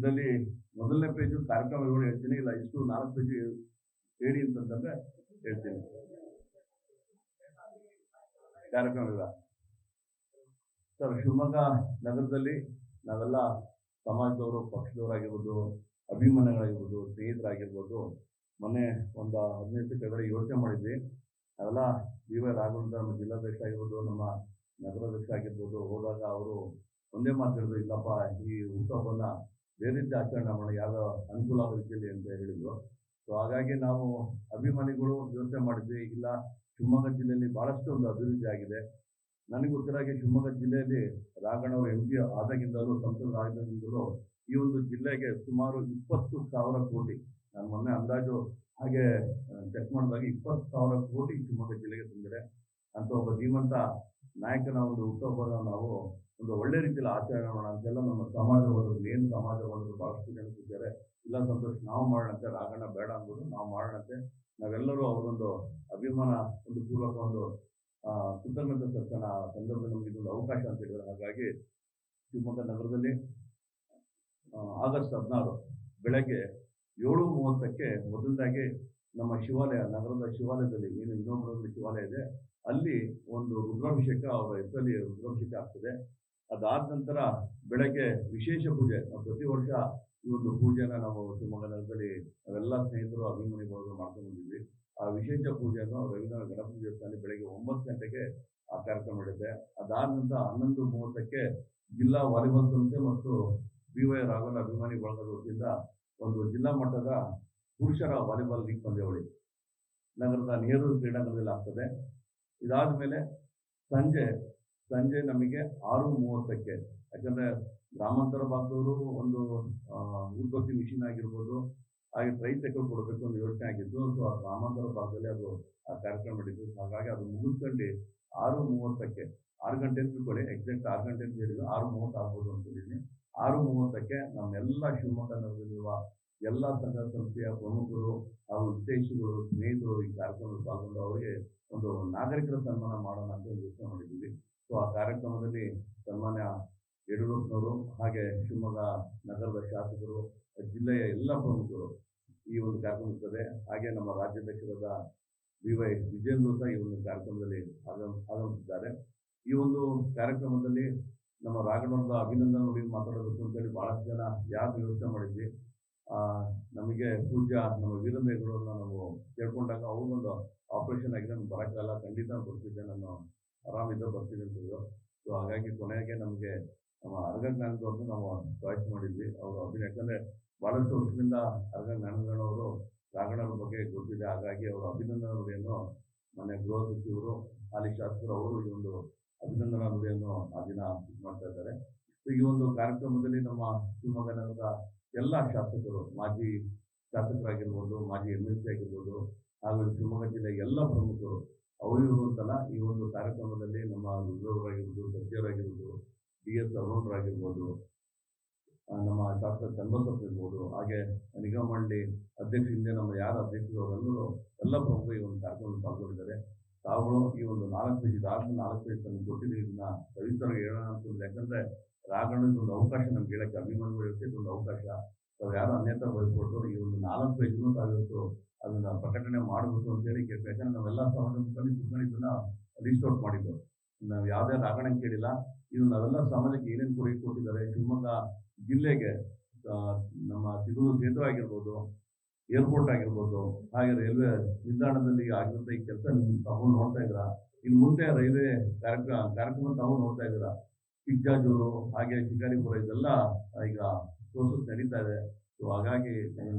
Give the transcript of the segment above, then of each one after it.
ಇದರಲ್ಲಿ ಮೊದಲನೇ ಪೇಜು ಕಾರ್ಯಕ್ರಮಗಳು ಹೇಳ್ತೀನಿ, ಇಲ್ಲ ಇಷ್ಟು 4 ಪೇಜ್ ಹೇಳಿ ಅಂತಂದ್ರೆ ಹೇಳ್ತೀನಿ. ಕಾರ್ಯಕ್ರಮ ಸರ್, ಶಿವಮೊಗ್ಗ ನಗರದಲ್ಲಿ ನಾವೆಲ್ಲ ಸಮಾಜದವರು, ಪಕ್ಷದವರಾಗಿರ್ಬೋದು, ಅಭಿಮಾನಿಗಳಾಗಿರ್ಬೋದು, ಸ್ನೇಹಿತರಾಗಿರ್ಬೋದು, ಮೊನ್ನೆ ಒಂದು 15 ಕೆಳಗಡೆ ಯೋಚನೆ ಮಾಡಿದ್ವಿ. ನಾವೆಲ್ಲ ವಿ.ವೈ. ರಾಘವೇಂದ್ರ ನಮ್ಮ ಜಿಲ್ಲಾಧ್ಯಕ್ಷ ಆಗಿರ್ಬೋದು, ನಮ್ಮ ನಗರಾಧ್ಯಕ್ಷ ಆಗಿರ್ಬೋದು, ಹೋದಾಗ ಅವರು ಒಂದೇ ಮಾತು ಹೇಳಿದ್ರು, ಇಲ್ಲಪ್ಪ ಈ ಹುಟ್ಟುಹಬ್ಬನ ಬೇರೆ ರೀತಿ ಆಚರಣೆ ಮಾಡೋಣ, ಯಾವ ಅನುಕೂಲ ಆಗೋ ರೀತಿಯಲ್ಲಿ ಅಂತ ಹೇಳಿದ್ರು. ಸೊ ಹಾಗಾಗಿ ನಾವು ಅಭಿಮಾನಿಗಳು ಯೋಚನೆ ಮಾಡಿದ್ವಿ, ಇಲ್ಲ ಶಿವಮೊಗ್ಗ ಜಿಲ್ಲೆಯಲ್ಲಿ ಬಹಳಷ್ಟು ಒಂದು ಅಭಿವೃದ್ಧಿ ಆಗಿದೆ. ನನಗೆ ಗೊತ್ತಿರಾಗೆ ಶಿವಮೊಗ್ಗ ಜಿಲ್ಲೆಯಲ್ಲಿ ರಾಘಣ್ಣವರು MP ಆದಾಗಿಂದಲೂ, ಸಂಸದರಾದಾಗಿಂದಲೂ ಈ ಒಂದು ಜಿಲ್ಲೆಗೆ ಸುಮಾರು 20,000 ಕೋಟಿ, ನಾನು ಮೊನ್ನೆ ಅಂದಾಜು ಹಾಗೆ ಚೆಕ್ ಮಾಡಿದಾಗ 20,000 ಕೋಟಿ ಶಿವಮೊಗ್ಗ ಜಿಲ್ಲೆಗೆ ತಂದಿದೆ. ಅಂತ ಒಬ್ಬ ಧೀಮಂತ ನಾಯಕನ ಒಂದು ಹುಟ್ಟುಹಬ್ಬನ ನಾವು ಒಂದು ಒಳ್ಳೆ ರೀತಿಯಲ್ಲಿ ಆಚರಣೆ ಮಾಡೋಣ ಅಂತೆಲ್ಲ ನಮ್ಮ ಸಮಾಜವಾದರು, ಏನು ಸಮಾಜವಾದರು ಬಹಳಷ್ಟು ಜನ ಇದ್ದಾರೆ. ಇಲ್ಲ ಸಂತೋಷ್, ನಾವು ಮಾಡೋಣಂತೆ, ರಾಘಣ್ಣ ಬೇಡ ಅಂಬೋದು, ನಾವು ಮಾಡೋಣಂತೆ, ನಾವೆಲ್ಲರೂ ಅವ್ರಿಗೊಂದು ಅಭಿಮಾನ, ಒಂದು ಪೂರ್ವಕ ಒಂದು ಕೃತಜ್ಞತೆ ಸಲ್ಲಿಸೋಣ ಸಂದರ್ಭದಲ್ಲಿ ನಮ್ಗೆ ಇದೊಂದು ಅವಕಾಶ ಅಂತ ಹೇಳಿದ್ರು. ಹಾಗಾಗಿ ಶಿವಮೊಗ್ಗ ನಗರದಲ್ಲಿ ಆಗಸ್ಟ್ 16 ಬೆಳಗ್ಗೆ 7:30ಕ್ಕೆ ಮೊದಲದಾಗಿ ನಮ್ಮ ಶಿವಾಲಯ, ನಗರದ ಶಿವಾಲಯದಲ್ಲಿ ಏನು ವಿನೋಬರಲ್ಲಿ ಶಿವಾಲಯ ಇದೆ, ಅಲ್ಲಿ ಒಂದು ರುದ್ರಾಭಿಷೇಕ, ಅವರ ಹೆಸರಲ್ಲಿ ರುದ್ರಾಭಿಷೇಕ ಆಗ್ತದೆ. ಅದಾದ ನಂತರ ಬೆಳಗ್ಗೆ ವಿಶೇಷ ಪೂಜೆ. ನಾವು ಪ್ರತಿ ವರ್ಷ ಈ ಒಂದು ಪೂಜೆನ ನಾವು ಶಿವಮೊಗ್ಗ ನಗರದಲ್ಲಿ ನಾವೆಲ್ಲ ಸ್ನೇಹಿತರು, ಅಭಿಮಾನಿಗಳು ಮಾಡ್ಕೊಂಡು ಬಂದಿದ್ವಿ. ಆ ವಿಶೇಷ ಪೂಜೆಯನ್ನು ರವೀಂದ್ರ ಗಣಪತಿ ದೇವಸ್ಥಾನ ಬೆಳಗ್ಗೆ 9 ಗಂಟೆಗೆ ಆ ಕಾರ್ಯಕ್ರಮ ನಡೆಯುತ್ತೆ. ಅದಾದ ನಂತರ 11:30ಕ್ಕೆ ಜಿಲ್ಲಾ ವಾಲಿಬಾಲ್ ಸಂಸ್ಥೆ ಮತ್ತು ವಿ.ವೈ. ರಾಘವೇಂದ್ರ ಅಭಿಮಾನಿ ಬಳಗದ ವತಿಯಿಂದ ಒಂದು ಜಿಲ್ಲಾ ಮಟ್ಟದ ಪುರುಷರ ವಾಲಿಬಾಲ್ ಲೀಗ್ ಪಂದ್ಯಾವಳಿ ನಗರದ ನೆಹರು ಕ್ರೀಡಾಂಗಣದಲ್ಲಿ ಆಗ್ತದೆ. ಇದಾದ ಮೇಲೆ ಸಂಜೆ ನಮಗೆ 6:30ಕ್ಕೆ, ಯಾಕಂದ್ರೆ ಗ್ರಾಮಾಂತರ ಭಾಗದವರು ಒಂದು ಊದ್ಬತ್ತಿ ಮಿಷಿನ್ ಆಗಿರ್ಬೋದು, ಹಾಗೆ ಟ್ರೈಸೈಕಲ್ ಕೊಡಬೇಕು ಅಂತ ಯೋಚನೆ ಆಗಿದ್ದು. ಸೊ ಆ ಗ್ರಾಮಾಂತರ ಭಾಗದಲ್ಲಿ ಅದು ಆ ಕಾರ್ಯಕ್ರಮ ನಡೀತು. ಹಾಗಾಗಿ ಅದು ಮುಗಿಸ್ಕೊಂಡು 6:30ಕ್ಕೆ, 6 ಗಂಟೆ ಅಂತ ತಿಳ್ಕೊಳ್ಳಿ, ಎಕ್ಸಾಕ್ಟ್ 6 ಗಂಟೆ ಅಂತ ಹೇಳಿದ್ರು, 6:30 ಆಗ್ಬೋದು ಅಂತಿದ್ದೀನಿ. 6:30ಕ್ಕೆ ನಮ್ಮೆಲ್ಲ ಶಿವಮೊಗ್ಗ ನಗರದಲ್ಲಿರುವ ಎಲ್ಲ ಸಂಘ ಸಂಸ್ಥೆಯ ಪ್ರಮುಖರು ಹಾಗೂ ಹಿತೈಷಿಗಳು, ಸ್ನೇಹಿತರು ಈ ಕಾರ್ಯಕ್ರಮದಲ್ಲಿ ಪಾಲ್ಗೊಂಡು ಅವರಿಗೆ ಒಂದು ನಾಗರಿಕರ ಸನ್ಮಾನ ಮಾಡೋಣ ಅಂತ ಯೋಚನೆ ಮಾಡಿದ್ದೀವಿ. ಸೊ ಆ ಕಾರ್ಯಕ್ರಮದಲ್ಲಿ ಸನ್ಮಾನ್ಯ ಯಡಿಯೂರಪ್ಪನವರು, ಹಾಗೆ ಶಿವಮೊಗ್ಗ ನಗರದ ಶಾಸಕರು, ಜಿಲ್ಲೆಯ ಎಲ್ಲ ಪ್ರಮುಖರು ಈ ಒಂದು ಕಾರ್ಯಕ್ರಮ ಇರ್ತದೆ. ಹಾಗೆ ನಮ್ಮ ರಾಜ್ಯಾಧ್ಯಕ್ಷರಾದ ವಿ.ವೈ. ವಿಜೇಂದ್ರ ಸಹ ಈ ಒಂದು ಕಾರ್ಯಕ್ರಮದಲ್ಲಿ ಆಗಮಿಸಿದ್ದಾರೆ. ಈ ಒಂದು ಕಾರ್ಯಕ್ರಮದಲ್ಲಿ ನಮ್ಮ ರಾಘಣ್ಣವರ ಅಭಿನಂದನೆ ನೋಡಿ ಮಾತಾಡಬೇಕು ಅಂತೇಳಿ ಬಹಳಷ್ಟು ಜನ ಯಾರು ಯೋಚನೆ ಮಾಡಿದ್ವಿ. ನಮಗೆ ಪೂಜ್ಯ ನಮ್ಮ ವೀರದೇವರನ್ನ ನಾವು ಕೇಳ್ಕೊಂಡಾಗ ಅವ್ರಿಗೊಂದು ಆಪರೇಷನ್ ಆಗಿದೆ, ನಾನು ಬರೋಕ್ಕಾಗಲ್ಲ, ಖಂಡಿತ ಬರ್ತಿದ್ದೆ, ನಾನು ಆರಾಮಿದ್ದ ಬರ್ತಿದ್ದೆ ಅಂತಿದ್ರು. ಸೊ ಹಾಗಾಗಿ ಕೊನೆಗೆ ನಮಗೆ ನಮ್ಮ ಅರ್ಗ ಜ್ಞಾನದವ್ರದ್ದು ನಾವು ಚಾಯ್ಸ್ ಮಾಡಿದ್ವಿ. ಅವರು ಅಭಿನಯ, ಯಾಕಂದ್ರೆ ಬಹಳಷ್ಟು ವರ್ಷದಿಂದ ಅರ್ಗ ಜ್ಞಾನದವರು ರಾಘಣ್ಣವ್ರ ಬಗ್ಗೆ ಗೊತ್ತಿದೆ. ಹಾಗಾಗಿ ಅವರು ಅಭಿನಂದನಾ ನುಡಿಯನ್ನು ಮೊನ್ನೆ ಗೃಹ ಸಚಿವರು, ಹಾಲಿ ಶಾಸಕರು ಅವರು ಈ ಒಂದು ಅಭಿನಂದನಾ ನುಡಿಯನ್ನು ಆ ದಿನ ಮಾಡ್ತಾ ಇದ್ದಾರೆ. ಸೊ ಈ ಒಂದು ಕಾರ್ಯಕ್ರಮದಲ್ಲಿ ನಮ್ಮ ಶಿವಮೊಗ್ಗ ನಗರದ ಎಲ್ಲ ಶಾಸಕರು, ಮಾಜಿ ಶಾಸಕರಾಗಿರ್ಬೋದು, ಮಾಜಿ MLC ಆಗಿರ್ಬೋದು, ಹಾಗೂ ಶಿವಮೊಗ್ಗ ಜಿಲ್ಲೆಯ ಎಲ್ಲ ಪ್ರಮುಖರು ಅವರು ಅಂತಲ್ಲ, ಈ ಒಂದು ಕಾರ್ಯಕ್ರಮದಲ್ಲಿ ನಮ್ಮ ರುದ್ರವರಾಗಿರ್ಬೋದು, ಸತ್ಯರಾಗಿರ್ಬೋದು, DS ಅರುಣರಾಗಿರ್ಬೋದು, ನಮ್ಮ ಶಾಸಕ ಚನ್ನಬಸಪ್ಪ ಇರ್ಬೋದು, ಹಾಗೆ ನಿಗಮ ಮಂಡಳಿ ಅಧ್ಯಕ್ಷ ಹಿಂದೆ ನಮ್ಮ ಯಾರ ಅಧ್ಯಕ್ಷರು ಅವರೆಲ್ಲರೂ ಎಲ್ಲ ಪ್ರಮುಖರು ಈ ಒಂದು ಕಾರ್ಯಕ್ರಮದಲ್ಲಿ ಪಾಲ್ಗೊಂಡಿದ್ದಾರೆ. ತಾವುಗಳು ಈ ಒಂದು 4 ಪೇಜ್, 4 ಪೇಜ್ ತನಗೆ ಕೊಟ್ಟಿದ್ದೀವಿ, ಇದನ್ನ ಸವಿಸ್ತಾರವಾಗಿ ಹೇಳೋಣ ಅಂತ. ಯಾಕಂದ್ರೆ ರಾಘಣ್ಣನ ಒಂದು ಅವಕಾಶ ನಮ್ಗೆ ಹೇಳಕ್ಕೆ, ಅಭಿಮಾನಿಗಳು ಇರುತ್ತೆ, ಇದೊಂದು ಅವಕಾಶ. ತಾವು ಯಾರು ಅನ್ಯತಾ ಬಯಸ್ಕೊಟ್ಟು ಈ ಒಂದು 4 ಪೇಜ್ನು ತಾವಿವತ್ತು ಅದನ್ನ ಪ್ರಕಟಣೆ ಮಾಡಬೇಕು ಅಂತೇಳಿ ಕೇಳ್ಬೇಕು. ಯಾಕಂದ್ರೆ ನಾವೆಲ್ಲ ಸಮಾಜ ಇದನ್ನ ಲಿಸ್ಟ್ ಔಟ್ ಮಾಡಿದ್ದು, ನಾವು ಯಾವುದೇ ರಾಘಣ್ಣ ಕೇಳಿಲ್ಲ. ಇದು ನಾವೆಲ್ಲ ಸಮಾಜಕ್ಕೆ ಏನೇನು ಕೊಡುಗೆ ಕೊಟ್ಟಿದ್ದಾರೆ, ಶಿವಮೊಗ್ಗ ಜಿಲ್ಲೆಗೆ ನಮ್ಮ ಸಿಗೂರು ಸೇತುವೆ ಆಗಿರ್ಬೋದು, ಏರ್ಪೋರ್ಟ್ ಆಗಿರ್ಬೋದು, ಹಾಗೆ ರೈಲ್ವೆ ನಿಲ್ದಾಣದಲ್ಲಿ ಆಗಿರುವಂಥ ಈ ಕೆಲಸ ತಾವು ನೋಡ್ತಾ ಇದ್ರ. ಇನ್ನು ಮುಂದೆ ರೈಲ್ವೆ ಕಾರ್ಯಕ್ರಮ ತಾವು ನೋಡ್ತಾ ಇದ್ದೀರಾ. ಪಿಜ್ಜಾಜೂರು, ಹಾಗೆ ಶಿಕಾರಿಪುರ, ಇದೆಲ್ಲ ಈಗ ಪ್ರೋಸೆಸ್ ನಡೀತಾ ಇದೆ. ಸೊ ಹಾಗಾಗಿ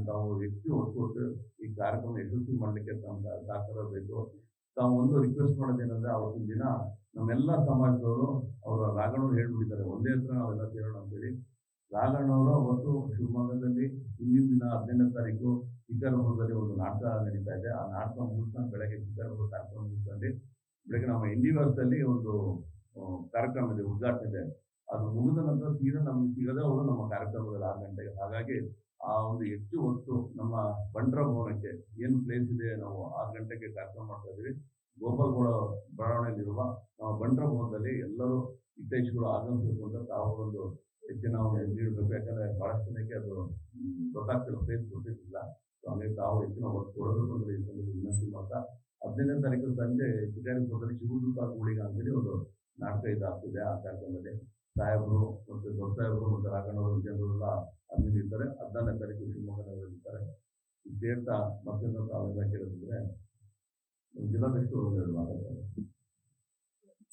ತಾವು ಹೆಚ್ಚು ಒತ್ತು ಕೊಟ್ಟು ಈ ಕಾರ್ಯಕ್ರಮ ಯಶಸ್ವಿ ಮಾಡಲಿಕ್ಕೆ ತಮ್ಮ ಸಹಕಾರ ಬೇಕು. ತಾವು ಒಂದು ರಿಕ್ವೆಸ್ಟ್ ಮಾಡೋದೇನಂದ್ರೆ, ಅವತ್ತಿನ ದಿನ ನಮ್ಮೆಲ್ಲ ಸಮಾಜದವರು ಅವರ ರಾಘಣ್ಣವ್ರು ಹೇಳ್ಬಿಟ್ಟಿದ್ದಾರೆ, ಒಂದೇ ಹತ್ರ ನಾವೆಲ್ಲ ಸೇರೋಣ ಅಂತೇಳಿ. ರಾಘಣ್ಣವರು ಅವತ್ತು ಶಿವಮೊಗ್ಗದಲ್ಲಿ ಹಿಂದಿನ ದಿನ 15ನೇ ತಾರೀಕು ಶಿಕಾರಿಪುರದಲ್ಲಿ ಒಂದು ನಾಟಕ ನಡೀತಾ ಇದೆ. ಆ ನಾಟಕ ಮುಗಿಸ್ಕೊಂಡು ಬೆಳಗ್ಗೆ ಶಿಕಾರಿಪುರ ಕಾರ್ಯಕ್ರಮ ಮುಗಿಸ್ಕೊಂಡು ಬೆಳಗ್ಗೆ ನಮ್ಮ ಇಂಡಿವರ್ಸಲ್ಲಿ ಒಂದು ಕಾರ್ಯಕ್ರಮ ಇದೆ, ಉದ್ಘಾಟನೆ ಇದೆ. ಅದು ಮುಗಿದ ನಂತರ ಸೀದಾ ನಮ್ಗೆ ಸಿಗದೆ ಅವರು ನಮ್ಮ ಕಾರ್ಯಕ್ರಮದಲ್ಲಿ 6 ಗಂಟೆಗೆ. ಹಾಗಾಗಿ ಆ ಒಂದು ಹೆಚ್ಚು ಹೊತ್ತು ನಮ್ಮ ಬಂಡ್ರ ಭವನಕ್ಕೆ ಏನು ಪ್ಲೇಸ್ ಇದೆ, ನಾವು 6 ಗಂಟೆಗೆ ಕಾರ್ಯಕ್ರಮ ಮಾಡ್ತಾ ಇದ್ದೀವಿ. ಗೋಪಾಲ್ಗೌಡ ಬಡಾವಣೆಯಲ್ಲಿರುವ ನಮ್ಮ ಬಂಡ್ರ ಭವನದಲ್ಲಿ ಎಲ್ಲರೂ ಹಿತೈಷಿಗಳು ಆಗಮಿಸಬೇಕು ಅಂತ ತಾವು ಒಂದು ಹೆಚ್ಚಿನ ಒಂದು ನೀಡಬೇಕು. ಯಾಕಂದ್ರೆ ಬಹಳಷ್ಟು ಜನಕ್ಕೆ ಅದು ಗೊತ್ತಾಗ್ತಿಲ್ಲ, ಪ್ಲೇಸ್ ಗೊತ್ತಿಲ್ಲ. ಸೊ ಹಂಗಾಗಿ ತಾವು ಹೆಚ್ಚಿನ ಒತ್ತು ಕೊಡಬೇಕು ಅಂತ ಈ ಸಂದರ್ಭದಲ್ಲಿ ವಿನಂತಿ ಮಾಡ್ತಾ, 15ನೇ ತಾರೀಕು ಸಂಜೆ ಶಿಕಾರಿಪುರದಲ್ಲಿ ಶಿವದೂತ ಗೂಳಿಗ ಅಂತೇಳಿ ಒಂದು ನಾಟಕ ಇದಾಗ್ತಿದೆ. ಆ ಕಾರ್ಯಕ್ರಮದಲ್ಲಿ ಸಾಹೇಬರು ಮತ್ತು ದೊಡ್ಡ ಸಾಹೇಬರು ಮತ್ತು ರಾಘಣ್ಣವರು ಜನರೆಲ್ಲ ಅಲ್ಲಿ ಇರ್ತಾರೆ. 14ನೇ ತಾರೀಕು ಶಿವಮೊಗ್ಗ ನಗರದಲ್ಲಿ ಇರ್ತಾರೆ. ಸೇರ್ತಾ ಮತ್ತೊಂದು ತಾವೆಲ್ಲ ಕೇಳಿದ್ರೆ ಜಿಲ್ಲಾಧ್ಯಕ್ಷರು ಒಂದೆರಡು ಮಾತಾಡ್ತಾರೆ.